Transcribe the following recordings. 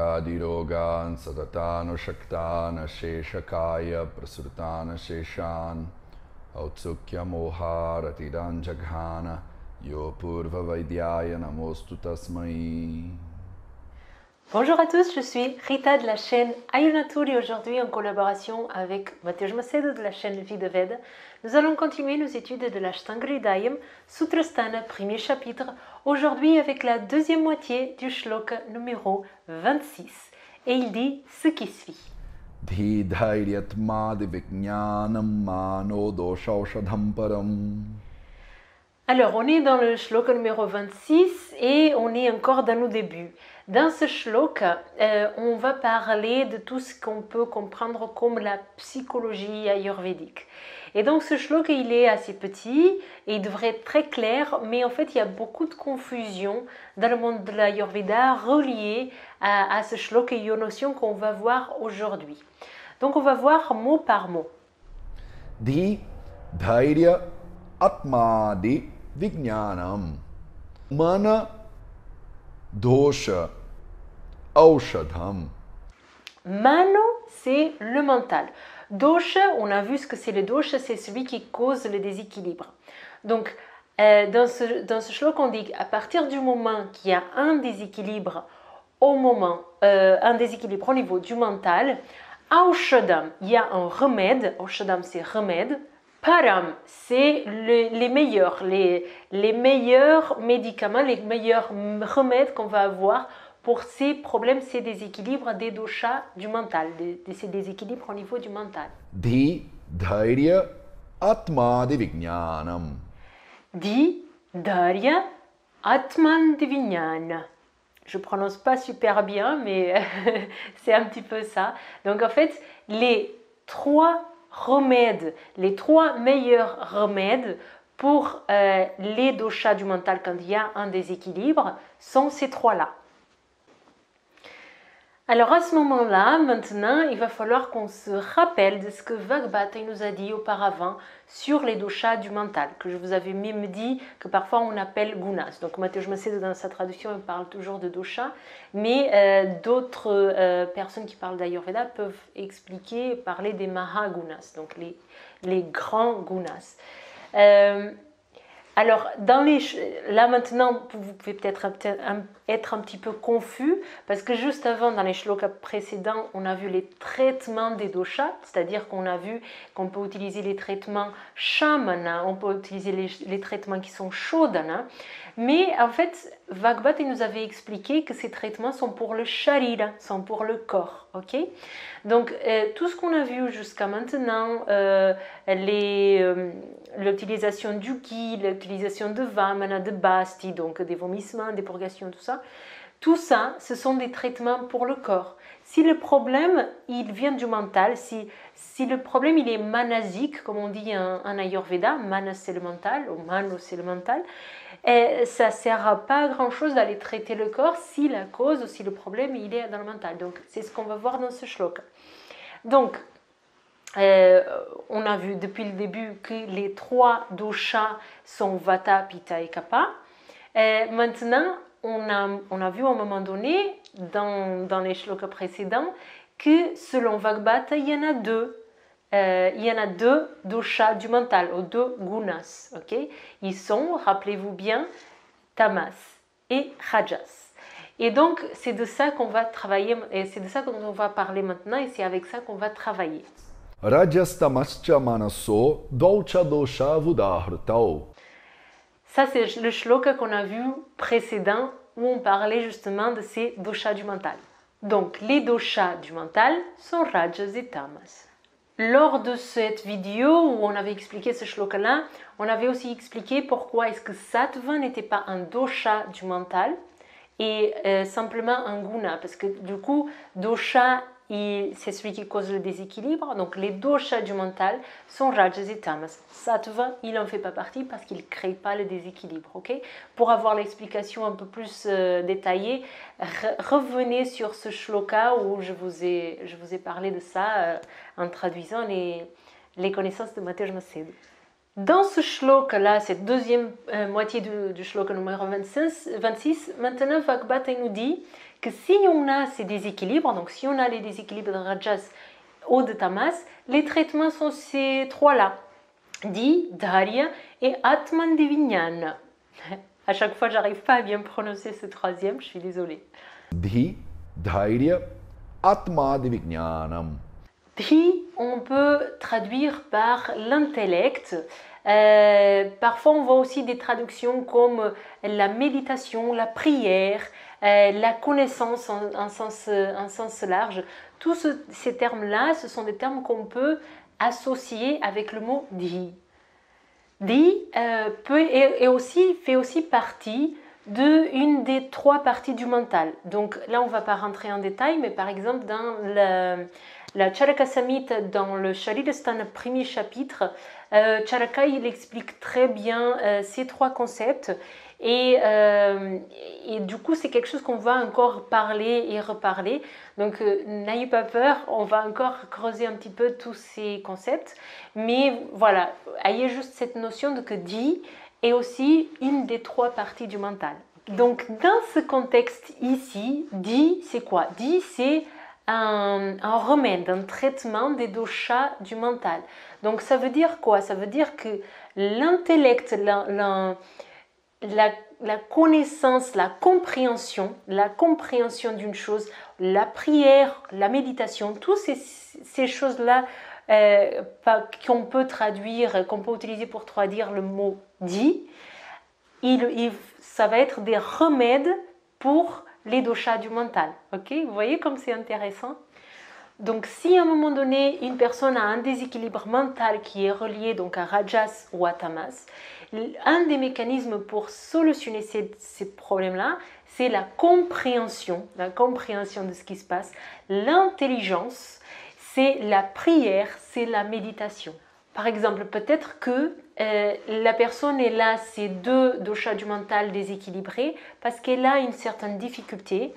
Vyadirogan sadatano shaktana sheshakaya prasurtana sheshan autsukya moharatidan jaghana yo purva vaidyaya namostu tasmai. Bonjour à tous, je suis Rita de la chaîne Ayunatur et aujourd'hui en collaboration avec Matej Macedo de la chaîne Vie de Veda, nous allons continuer nos études de l'Ashtanga Hridayam, Sutrasthana, premier chapitre, aujourd'hui avec la deuxième moitié du shloka numéro 26. Et il dit ce qui suit. Alors, on est dans le shloka numéro 26 et on est encore dans le début. Dans ce shloka, on va parler de tout ce qu'on peut comprendre comme la psychologie ayurvédique. Et donc ce shloka, il est assez petit et il devrait être très clair, mais en fait, il y a beaucoup de confusion dans le monde de l'ayurveda reliée à ce shloka et aux notions qu'on va voir aujourd'hui. Donc, on va voir mot par mot. Di dhairya atmadi vijnanam mana dosha aushadham. Mano, c'est le mental. Dosha, on a vu ce que c'est le dosha, c'est celui qui cause le déséquilibre. Donc, dans ce shloka, on dit qu'à partir du moment qu'il y a un déséquilibre un déséquilibre au niveau du mental, aushadam, il y a un remède. Aushadam, c'est remède. Param, c'est les meilleurs médicaments, les meilleurs remèdes qu'on va avoir pour ces problèmes, ces déséquilibres des doshas du mental, ces déséquilibres au niveau du mental. Di dhairya atmadi vijnanam. Di dhairya atmadi vijnana. Je ne prononce pas super bien, mais c'est un petit peu ça. Donc en fait, les trois meilleurs remèdes pour les doshas du mental quand il y a un déséquilibre sont ces trois-là. Alors à ce moment-là, maintenant, il va falloir qu'on se rappelle de ce que Vagbhata nous a dit auparavant sur les doshas du mental, que je vous avais même dit que parfois on appelle gunas. Donc Matej Macedo dans sa traduction, il parle toujours de doshas, mais d'autres personnes qui parlent d'Ayurveda peuvent parler des mahagunas, donc les grands gunas. Alors, là maintenant, vous pouvez peut-être être un petit peu confus, parce que juste avant, dans les shlokas précédents, on a vu les traitements des doshas, c'est-à-dire qu'on a vu qu'on peut utiliser les traitements shamana, on peut utiliser les traitements qui sont shodhana, mais en fait, Vagbhata nous avait expliqué que ces traitements sont pour le sharira, sont pour le corps, ok? Donc, tout ce qu'on a vu jusqu'à maintenant, l'utilisation du ghee, l'utilisation de vamana, de basti, donc des vomissements, des purgations, tout ça, ce sont des traitements pour le corps. Si le problème, il vient du mental, si le problème, il est manasique, comme on dit en Ayurveda, manas c'est le mental, ou mano c'est le mental, ça ne sert pas à grand-chose d'aller traiter le corps si la cause ou si le problème, il est dans le mental. Donc, c'est ce qu'on va voir dans ce shloka. Donc, on a vu depuis le début que les trois doshas sont Vata, Pitta et Kapha. Maintenant, on a vu à un moment donné, dans les shlokas précédents, que selon Vagbhata, il y en a deux. Il y en a deux doshas du mental, ou deux gunas. Okay? Ils sont, rappelez-vous bien, tamas et rajas. Et donc, c'est de ça qu'on va travailler, et c'est de ça qu'on va parler maintenant, et c'est avec ça qu'on va travailler. Rajastamascha manaso dolcha dosha vudahrtau. Ça, c'est le shloka qu'on a vu précédent, où on parlait justement de ces doshas du mental. Donc, les doshas du mental sont rajas et tamas. Lors de cette vidéo où on avait expliqué ce shloka-là, on avait aussi expliqué pourquoi est-ce que sattva n'était pas un dosha du mental et simplement un guna, parce que du coup, dosha, c'est celui qui cause le déséquilibre, donc les doshas du mental sont rajas et tamas. Sattva, il n'en fait pas partie parce qu'il ne crée pas le déséquilibre. Okay? Pour avoir l'explication un peu plus détaillée, revenez sur ce shloka où je vous ai parlé de ça en traduisant les connaissances de Matej Macedo. Dans ce shloka-là, cette deuxième moitié du shloka numéro 26, maintenant Vagbhata nous dit que si on a ces déséquilibres, donc si on a les déséquilibres de Rajas ou de Tamas, les traitements sont ces trois-là, Di, Dharya et Atman Divinyan. À chaque fois, j'arrive pas à bien prononcer ce troisième, je suis désolée. Dhi, Dhairya, Atmadivijnanam. Dhi, on peut traduire par l'intellect. Parfois, on voit aussi des traductions comme la méditation, la prière, la connaissance en sens large. Tous ces termes-là, ce sont des termes qu'on peut associer avec le mot Dhi. Dhi fait aussi partie d'une des trois parties du mental. Donc là, on ne va pas rentrer en détail, mais par exemple, dans la Charaka Samhita, dans le Sharirasthana premier chapitre, Charaka il explique très bien ces trois concepts et du coup c'est quelque chose qu'on va encore parler et reparler. Donc n'ayez pas peur, on va encore creuser un petit peu tous ces concepts, mais voilà, ayez juste cette notion de que Dhi est aussi une des trois parties du mental. Donc dans ce contexte ici, Dhi c'est quoi? Dhi c'est un remède, un traitement des doshas du mental. Donc ça veut dire quoi? Ça veut dire que l'intellect, la connaissance, la compréhension d'une chose, la prière, la méditation, toutes ces choses-là qu'on peut traduire, qu'on peut utiliser pour traduire le mot Dhi, ça va être des remèdes pour les doshas du mental. Okay? Vous voyez comme c'est intéressant? Donc si à un moment donné une personne a un déséquilibre mental qui est relié donc à Rajas ou à Tamas, un des mécanismes pour solutionner ces problèmes-là, c'est la compréhension de ce qui se passe, l'intelligence, c'est la prière, c'est la méditation. Par exemple, peut-être que la personne est là, ces deux doshas du mental déséquilibrés, parce qu'elle a une certaine difficulté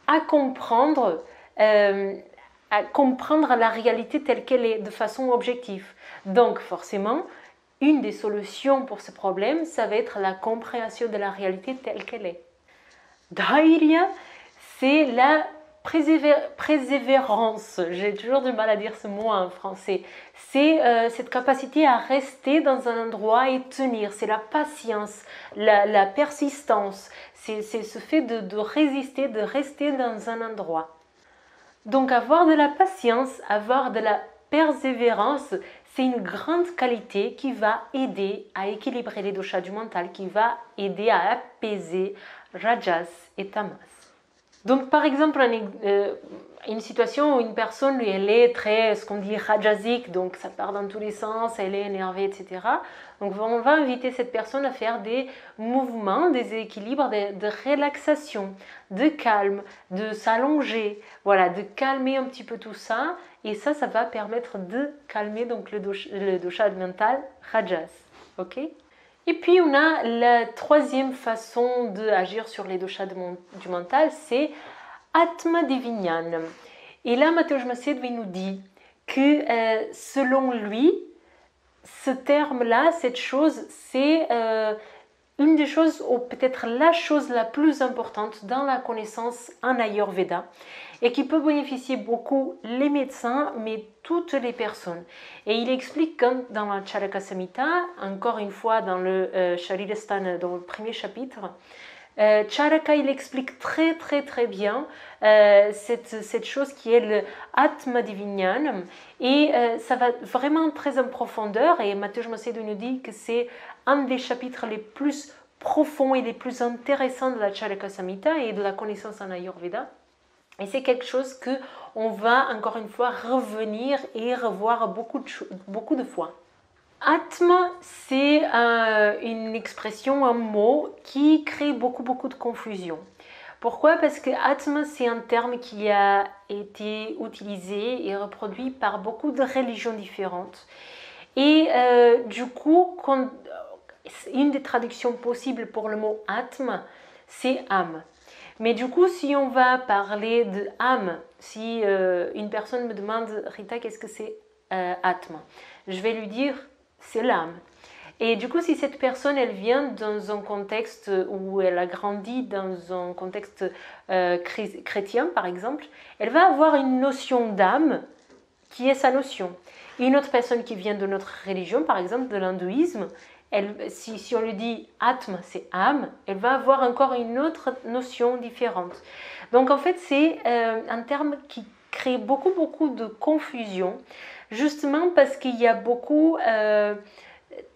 à comprendre la réalité telle qu'elle est de façon objective. Donc forcément, une des solutions pour ce problème, ça va être la compréhension de la réalité telle qu'elle est. Dhairya, c'est la persévérance. J'ai toujours du mal à dire ce mot en français. C'est cette capacité à rester dans un endroit et tenir. C'est la patience, la persistance. C'est ce fait de résister, de rester dans un endroit. Donc avoir de la patience, avoir de la persévérance, c'est une grande qualité qui va aider à équilibrer les doshas du mental, qui va aider à apaiser Rajas et Tamas. Donc par exemple, une situation où une personne, elle est très, ce qu'on dit, rajasique, donc ça part dans tous les sens, elle est énervée, etc. Donc on va inviter cette personne à faire des mouvements, des équilibres, de relaxation, de calme, de s'allonger, voilà, de calmer un petit peu tout ça. Et ça va permettre de calmer donc le dosha mental Rajas. Ok? Et puis on a la troisième façon d'agir sur les doshas du mental, c'est Atma Divinyanam. Et là, Mateusz Macedo nous dit que selon lui, ce terme-là, cette chose, c'est une des choses, ou peut-être la chose la plus importante dans la connaissance en Ayurveda, et qui peut bénéficier beaucoup les médecins, mais toutes les personnes. Et il explique comme dans la Charaka Samhita, encore une fois dans le Sharirasthana, dans le premier chapitre, Charaka il explique très très très bien cette chose qui est le Atma Divinyanam, et ça va vraiment très en profondeur, et Mateusz Macedo nous dit que c'est un des chapitres les plus profonds et les plus intéressants de la Charaka Samhita et de la connaissance en Ayurveda. Et c'est quelque chose qu'on va encore une fois revenir et revoir beaucoup de fois. Atma, c'est une expression, un mot qui crée beaucoup de confusion. Pourquoi? Parce que Atma, c'est un terme qui a été utilisé et reproduit par beaucoup de religions différentes. Et du coup, une des traductions possibles pour le mot Atma, c'est âme. Mais du coup, si on va parler de âme, si une personne me demande, Rita, qu'est-ce que c'est Atma? Je vais lui dire, c'est l'âme. Et du coup, si cette personne, elle vient dans un contexte où elle a grandi dans un contexte chrétien, par exemple, elle va avoir une notion d'âme qui est sa notion. Et une autre personne qui vient de notre religion, par exemple de l'hindouisme, si on lui dit atma, c'est âme, elle va avoir encore une autre notion différente. Donc en fait, c'est un terme qui crée beaucoup de confusion, justement parce qu'il y a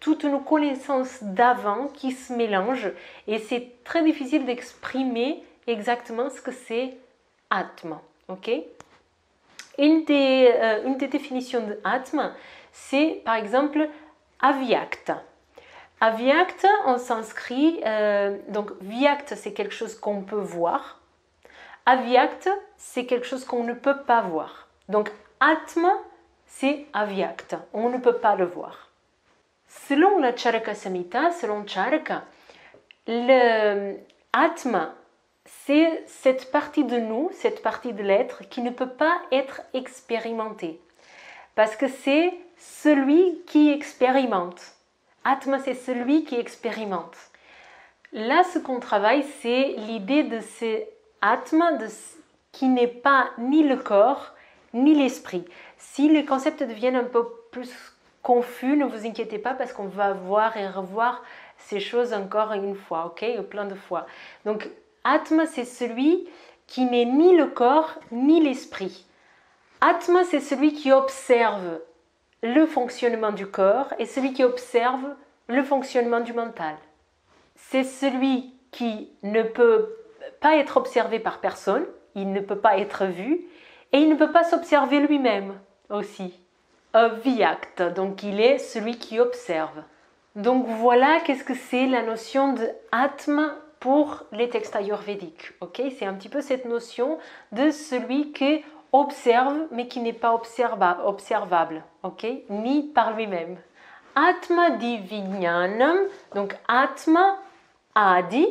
toutes nos connaissances d'avant qui se mélangent et c'est très difficile d'exprimer exactement ce que c'est Atma. Okay? Une des définitions de Atma, c'est par exemple Avyakta. Avyakta en sanskrit, donc Vyakta c'est quelque chose qu'on peut voir, Avyakta c'est quelque chose qu'on ne peut pas voir. Donc Atma c'est Avyakta, on ne peut pas le voir. Selon la Charaka Samhita, selon Charaka, le Atma, c'est cette partie de nous, cette partie de l'être qui ne peut pas être expérimentée. Parce que c'est celui qui expérimente. Atma, c'est celui qui expérimente. Là, ce qu'on travaille, c'est l'idée de ce Atma qui n'est pas ni le corps, ni l'esprit. Si les concepts deviennent un peu plus confus, ne vous inquiétez pas parce qu'on va voir et revoir ces choses encore une fois, ok, plein de fois. Donc, Atma, c'est celui qui n'est ni le corps ni l'esprit. Atma, c'est celui qui observe le fonctionnement du corps et celui qui observe le fonctionnement du mental. C'est celui qui ne peut pas être observé par personne, il ne peut pas être vu et il ne peut pas s'observer lui-même aussi. Avyakta, donc il est celui qui observe. Donc voilà qu'est-ce que c'est la notion de Atma pour les textes ayurvédiques. Okay? C'est un petit peu cette notion de celui qui observe mais qui n'est pas observable, okay? Ni par lui-même. Atma di Vijnanam, donc Atma, Adi,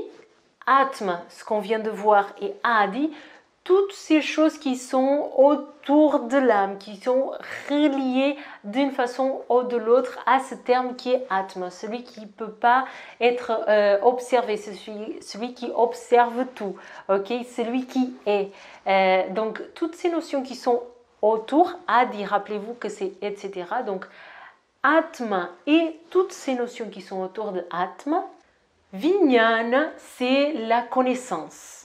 Atma, ce qu'on vient de voir, et Adi, toutes ces choses qui sont autour de l'âme, qui sont reliées d'une façon ou de l'autre à ce terme qui est Atma, celui qui ne peut pas être observé, celui qui observe tout, okay? Celui qui est. Donc, toutes ces notions qui sont autour, Adi, rappelez-vous que c'est etc. Donc, Atma et toutes ces notions qui sont autour de Atma, Vijnana, c'est la connaissance.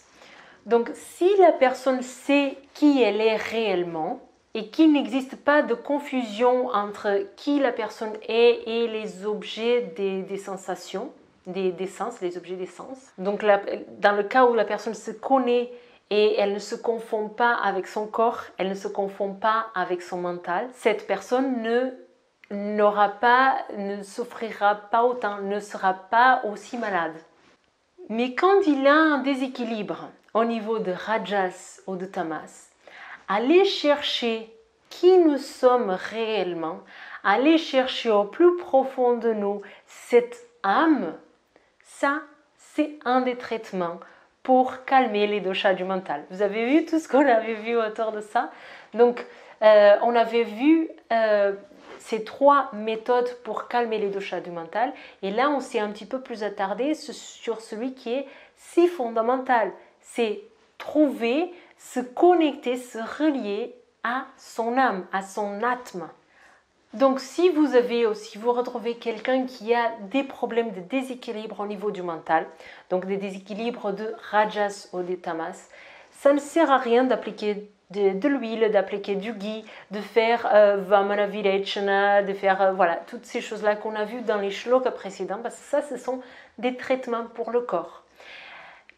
Donc, si la personne sait qui elle est réellement et qu'il n'existe pas de confusion entre qui la personne est et les objets des sensations, des sens, les objets des sens. Donc, dans le cas où la personne se connaît et elle ne se confond pas avec son corps, elle ne se confond pas avec son mental, cette personne ne souffrira pas autant, ne sera pas aussi malade. Mais quand il a un déséquilibre au niveau de Rajas ou de Tamas, aller chercher qui nous sommes réellement, aller chercher au plus profond de nous cette âme, ça c'est un des traitements pour calmer les doshas du mental. Vous avez vu tout ce qu'on avait vu autour de ça? Donc on avait vu ces 3 méthodes pour calmer les doshas du mental. Et là, on s'est un petit peu plus attardé sur celui qui est si fondamental. C'est trouver, se connecter, se relier à son âme, à son atma. Donc, si vous avez aussi, vous retrouvez quelqu'un qui a des problèmes de déséquilibre au niveau du mental, donc des déséquilibres de rajas ou de tamas, ça ne sert à rien d'appliquer de l'huile, d'appliquer du ghee, de faire Vamana Virechana, de faire voilà, toutes ces choses-là qu'on a vues dans les shlokas précédents, parce que ça, ce sont des traitements pour le corps.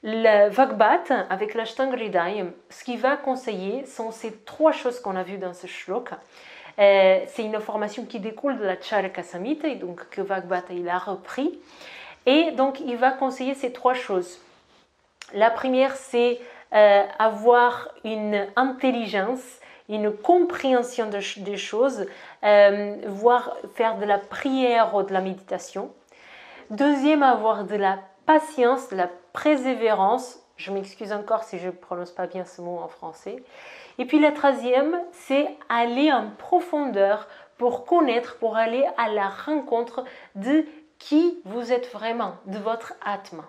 Le Bhagavad, avec l'Ashtanga Hridayam, ce qu'il va conseiller sont ces 3 choses qu'on a vues dans ce shloka. C'est une information qui découle de la Charaka Samhita, et donc que Bhagavad il a repris. Et donc, il va conseiller ces 3 choses. La première, c'est avoir une intelligence, une compréhension des choses, voire faire de la prière ou de la méditation. Deuxième, avoir de la patience, de la persévérance. Je m'excuse encore si je ne prononce pas bien ce mot en français. Et puis la troisième, c'est aller en profondeur pour connaître, pour aller à la rencontre de qui vous êtes vraiment, de votre atma.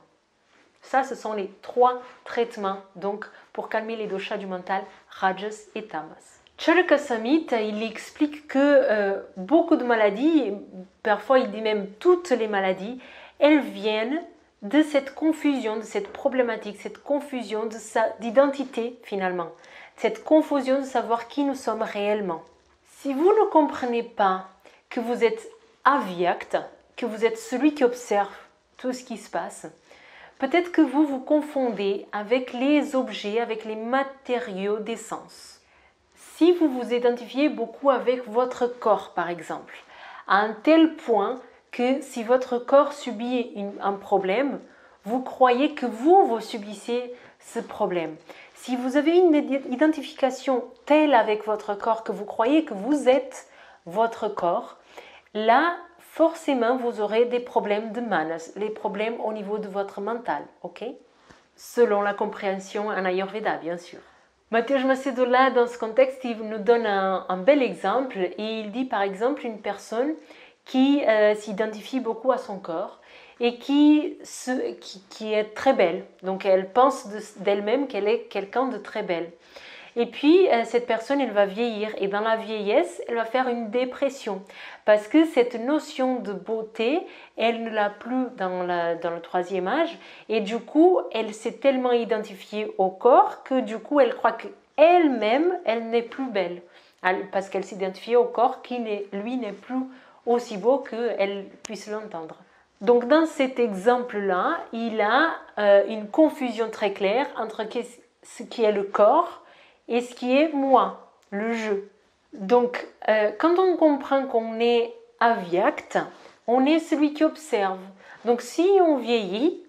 Ça, ce sont les 3 traitements donc, pour calmer les doshas du mental, rajas et tamas. Charaka Samhita, il explique que beaucoup de maladies, parfois il dit même toutes les maladies, elles viennent de cette confusion, de cette problématique, cette confusion d'identité finalement, cette confusion de savoir qui nous sommes réellement. Si vous ne comprenez pas que vous êtes avyakta, que vous êtes celui qui observe tout ce qui se passe, peut-être que vous vous confondez avec les objets, avec les matériaux des sens. Si vous vous identifiez beaucoup avec votre corps par exemple, à un tel point que si votre corps subit un problème, vous croyez que vous subissez ce problème. Si vous avez une identification telle avec votre corps que vous croyez que vous êtes votre corps, là, forcément, vous aurez des problèmes de manas, les problèmes au niveau de votre mental, ok? Selon la compréhension en Ayurveda, bien sûr. Mateusz Macedo, là, dans ce contexte, il nous donne un bel exemple et il dit par exemple une personne qui s'identifie beaucoup à son corps et qui est très belle. Donc elle pense d'elle-même qu'elle est quelqu'un de très belle. Et puis cette personne, elle va vieillir et dans la vieillesse, elle va faire une dépression parce que cette notion de beauté, elle ne l'a plus dans le 3e âge et du coup, elle s'est tellement identifiée au corps que du coup, elle croit qu'elle-même, elle n'est plus belle parce qu'elle s'identifie au corps qui, lui, n'est plus aussi beau qu'elle puisse l'entendre. Donc dans cet exemple-là, il a une confusion très claire entre ce qui est le corps et ce qui est moi, le je. Donc quand on comprend qu'on est avyakta, on est celui qui observe. Donc si on vieillit,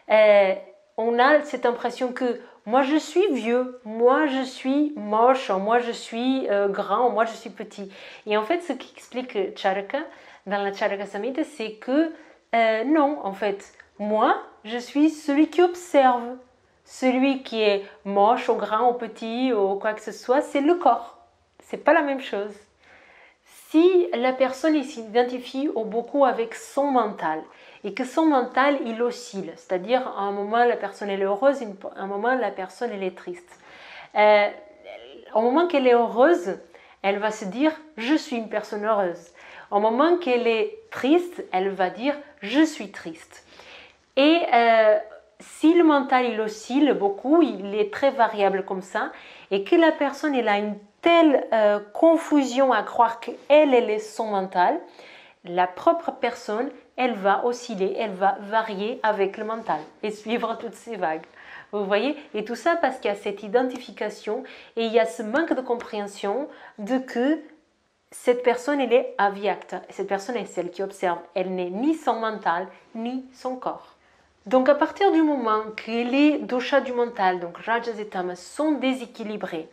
on a cette impression que moi je suis vieux, moi je suis moche, moi je suis grand, moi je suis petit. Et en fait ce qu'explique Charaka dans la Charaka Samhita, c'est que non, en fait, moi, je suis celui qui observe. Celui qui est moche, ou grand, ou petit, ou quoi que ce soit, c'est le corps. C'est pas la même chose. Si la personne s'identifie beaucoup avec son mental et que son mental, il oscille, c'est-à-dire à un moment, la personne elle est heureuse, à un moment, la personne elle est triste. Au moment qu'elle est heureuse, elle va se dire « je suis une personne heureuse ». Au moment qu'elle est triste, elle va dire « je suis triste ». Et si le mental il oscille beaucoup, il est très variable comme ça, et que la personne elle a une telle confusion à croire qu'elle est son mental, la propre personne, elle va osciller, elle va varier avec le mental et suivre toutes ces vagues. Vous voyez? Et tout ça parce qu'il y a cette identification et il y a ce manque de compréhension de que cette personne, elle est avyakta. Cette personne est celle qui observe. Elle n'est ni son mental, ni son corps. Donc, à partir du moment que les doshas du mental, donc rajas et tamas, sont déséquilibrés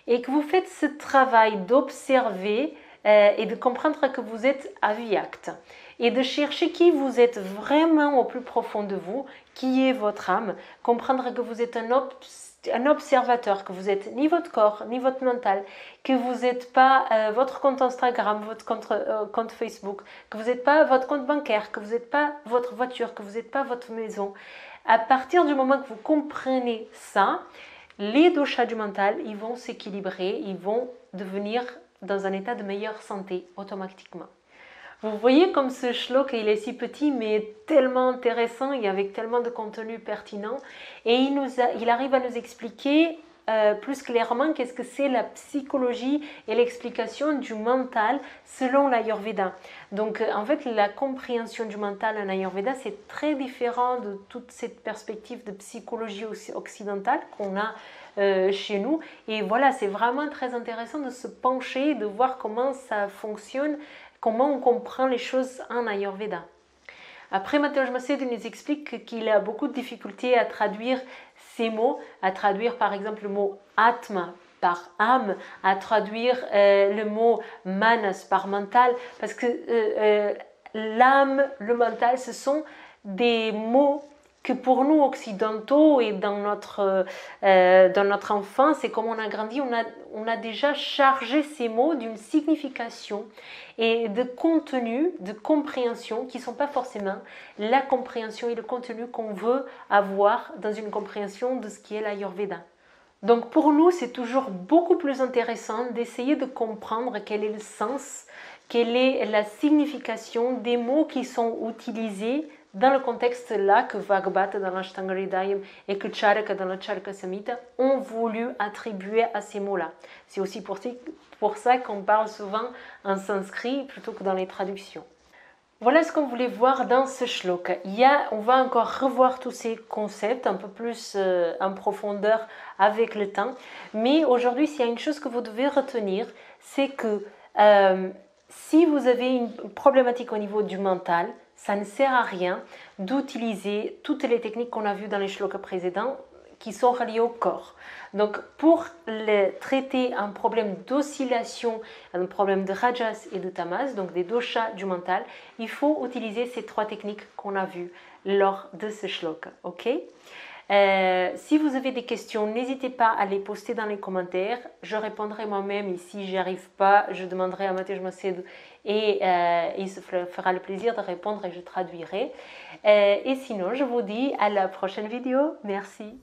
et que vous faites ce travail d'observer et de comprendre que vous êtes avyakta et de chercher qui vous êtes vraiment au plus profond de vous, qui est votre âme, comprendre que vous êtes un observateur, que vous n'êtes ni votre corps, ni votre mental, que vous n'êtes pas votre compte Instagram, votre compte Facebook, que vous n'êtes pas votre compte bancaire, que vous n'êtes pas votre voiture, que vous n'êtes pas votre maison. À partir du moment que vous comprenez ça, les doshas du mental, ils vont s'équilibrer, ils vont devenir dans un état de meilleure santé automatiquement. Vous voyez comme ce shlok, il est si petit mais tellement intéressant et avec tellement de contenu pertinent. Et il arrive à nous expliquer plus clairement qu'est-ce que c'est la psychologie et l'explication du mental selon l'Ayurveda. Donc en fait la compréhension du mental en Ayurveda c'est très différent de toute cette perspective de psychologie occidentale qu'on a chez nous. Et voilà, c'est vraiment très intéressant de se pencher, de voir comment ça fonctionne, comment on comprend les choses en Ayurveda. Après, Mateusz Macedo nous explique qu'il a beaucoup de difficultés à traduire ces mots, à traduire par exemple le mot atma par âme, à traduire le mot manas par mental, parce que l'âme, le mental, ce sont des mots que pour nous occidentaux et dans notre enfance et comme on a grandi, on a déjà chargé ces mots d'une signification et de contenu, de compréhension qui ne sont pas forcément la compréhension et le contenu qu'on veut avoir dans une compréhension de ce qui est l'Ayurveda. Donc pour nous, c'est toujours beaucoup plus intéressant d'essayer de comprendre quel est le sens, quelle est la signification des mots qui sont utilisés dans le contexte là que Bhagavata dans l'Ashtanga Hridayam et que Charaka dans le Charaka Samhita ont voulu attribuer à ces mots-là. C'est aussi pour ça qu'on parle souvent en sanskrit plutôt que dans les traductions. Voilà ce qu'on voulait voir dans ce shloka. On va encore revoir tous ces concepts un peu plus en profondeur avec le temps. Mais aujourd'hui, s'il y a une chose que vous devez retenir, c'est que si vous avez une problématique au niveau du mental, ça ne sert à rien d'utiliser toutes les techniques qu'on a vues dans les shlokas précédents qui sont reliées au corps. Donc pour traiter un problème d'oscillation, un problème de rajas et de tamas, donc des doshas du mental, il faut utiliser ces 3 techniques qu'on a vues lors de ce shloka. Okay? Si vous avez des questions, n'hésitez pas à les poster dans les commentaires. Je répondrai moi-même et si j'y arrive pas, je demanderai à Matej Macedo et il se fera le plaisir de répondre et je traduirai. Et sinon, je vous dis à la prochaine vidéo. Merci.